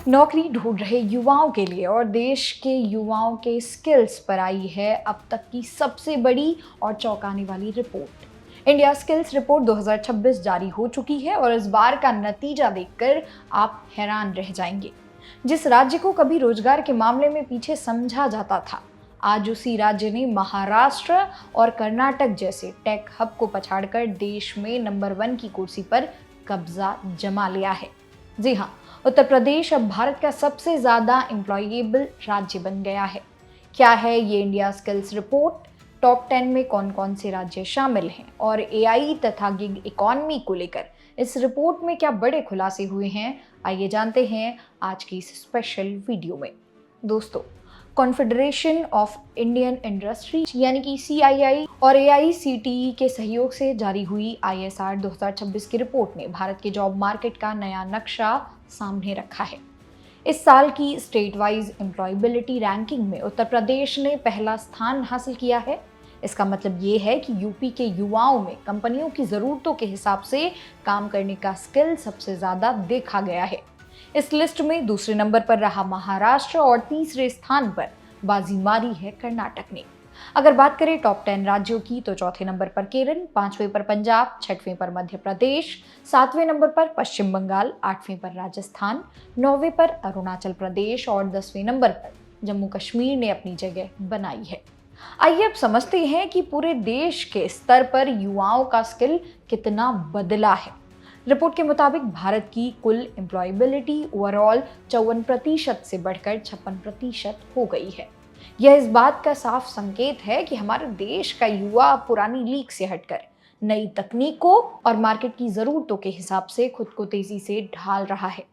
नौकरी ढूंढ रहे युवाओं के लिए और देश के युवाओं के स्किल्स पर आई है अब तक की सबसे बड़ी और चौंकाने वाली रिपोर्ट। इंडिया स्किल्स रिपोर्ट 2026 जारी हो चुकी है और इस बार का नतीजा देखकर आप हैरान रह जाएंगे। जिस राज्य को कभी रोजगार के मामले में पीछे समझा जाता था, आज उसी राज्य ने महाराष्ट्र और कर्नाटक जैसे टेक हब को पछाड़कर देश में नंबर 1 की कुर्सी पर कब्जा जमा लिया है। जी हाँ, उत्तर प्रदेश अब भारत का सबसे ज्यादा एम्प्लॉयबल राज्य बन गया है। क्या है ये इंडिया स्किल्स रिपोर्ट? टॉप 10 में कौन कौन से राज्य शामिल हैं और एआई तथा गिग इकॉनमी को लेकर इस रिपोर्ट में क्या बड़े खुलासे हुए हैं, आइए जानते हैं आज की इस स्पेशल वीडियो में। दोस्तों, कॉन्फेडरेशन ऑफ इंडियन इंडस्ट्री यानी कि CII और AICTE के सहयोग से जारी हुई ISR 2026 की रिपोर्ट ने भारत के जॉब मार्केट का नया नक्शा सामने रखा है। इस साल की स्टेट वाइज एम्प्लॉयबिलिटी रैंकिंग में उत्तर प्रदेश ने पहला स्थान हासिल किया है। इसका मतलब ये है कि यूपी के युवाओं में कंपनियों की ज़रूरतों के हिसाब से काम करने का स्किल सबसे ज़्यादा देखा गया है। इस लिस्ट में दूसरे नंबर पर रहा महाराष्ट्र और तीसरे स्थान पर बाजी मारी है कर्नाटक ने। अगर बात करें टॉप 10 राज्यों की तो चौथे नंबर पर केरल, 5वें पर पंजाब, 6वें पर मध्य प्रदेश, 7वें नंबर पर पश्चिम बंगाल, 8वें पर राजस्थान, 9वें पर अरुणाचल प्रदेश और 10वें नंबर पर जम्मू कश्मीर ने अपनी जगह बनाई है। आइए अब समझते हैं कि पूरे देश के स्तर पर युवाओं का स्किल कितना बदला है। रिपोर्ट के मुताबिक भारत की कुल एम्प्लॉयबिलिटी ओवरऑल 54% से बढ़कर 56% हो गई है। यह इस बात का साफ संकेत है कि हमारे देश का युवा पुरानी लीक से हटकर नई तकनीकों और मार्केट की जरूरतों के हिसाब से खुद को तेजी से ढाल रहा है।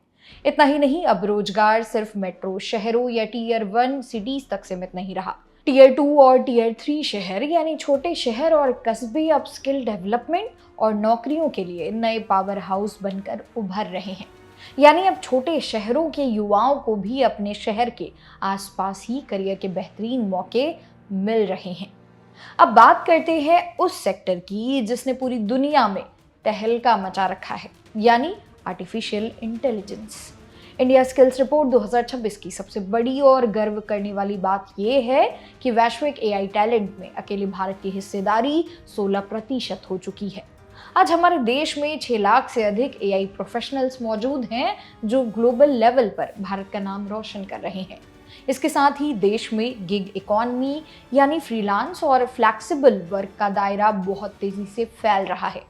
इतना ही नहीं, अब रोजगार सिर्फ मेट्रो शहरों या टियर 1 सिटीज तक सीमित नहीं रहा। टियर 2 और टियर 3 शहर यानी छोटे शहर और कस्बे अब स्किल डेवलपमेंट और नौकरियों के लिए नए पावर हाउस बनकर उभर रहे हैं। यानी अब छोटे शहरों के युवाओं को भी अपने शहर के आसपास ही करियर के बेहतरीन मौके मिल रहे हैं। अब बात करते हैं उस सेक्टर की जिसने पूरी दुनिया में तहलका मचा रखा है, यानी artificial intelligence. India skills report 2026 की सबसे बड़ी और गर्व करने वाली बात यह है कि वैश्विक AI टैलेंट में अकेले भारत की हिस्सेदारी 16% हो चुकी है। आज हमारे देश में 6 लाख से अधिक AI प्रोफेशनल्स मौजूद हैं जो ग्लोबल लेवल पर भारत का नाम रोशन कर रहे हैं। इसके साथ ही देश में गिग इकॉनमी यानी फ्रीलांस और फ्लैक्सिबल वर्क का दायरा बहुत तेजी से फैल रहा है।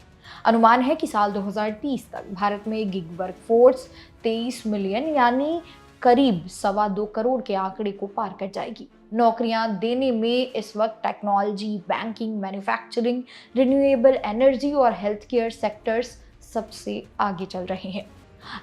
अनुमान है कि साल 2030 तक भारत में गिग वर्कफोर्स 23 मिलियन यानी करीब 2.25 करोड़ के आंकड़े को पार कर जाएगी। नौकरियां देने में इस वक्त technology, banking, manufacturing, renewable energy और हेल्थ केयर सेक्टर्स सबसे आगे चल रहे हैं।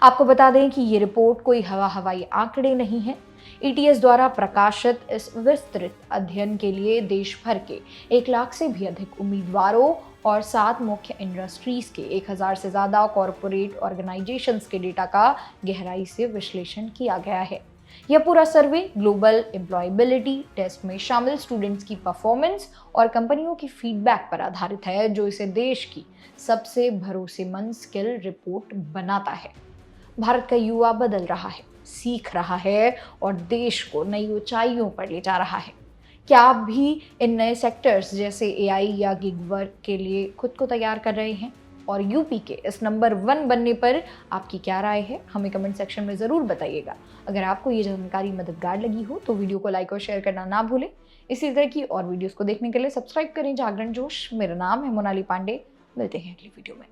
आपको बता दें कि ये रिपोर्ट कोई हवाई आंकड़े नहीं है। ETS द्वारा प्रकाशित इस विस्तृत अध्ययन के लिए देश भर के 1 लाख से भी अधिक उम्मीदवारों और 7 मुख्य इंडस्ट्रीज के 1000 से ज्यादा कॉरपोरेट ऑर्गेनाइजेशंस के डेटा का गहराई से विश्लेषण किया गया है। यह पूरा सर्वे ग्लोबल एम्प्लॉयबिलिटी टेस्ट में शामिल स्टूडेंट्स की परफॉर्मेंस और कंपनियों की फीडबैक पर आधारित है, जो इसे देश की सबसे भरोसेमंद स्किल रिपोर्ट बनाता है। भारत का युवा बदल रहा है, सीख रहा है और देश को नई ऊंचाइयों पर ले जा रहा है। क्या आप भी इन नए सेक्टर्स जैसे AI या गिग वर्क के लिए खुद को तैयार कर रहे हैं? और यूपी के इस नंबर 1 बनने पर आपकी क्या राय है, हमें कमेंट सेक्शन में ज़रूर बताइएगा। अगर आपको ये जानकारी मददगार लगी हो तो वीडियो को लाइक और शेयर करना ना भूलें। इसी तरह की और वीडियोस को देखने के लिए सब्सक्राइब करें जागरण जोश। मेरा नाम है मोनाली पांडे। मिलते हैं अगली वीडियो में।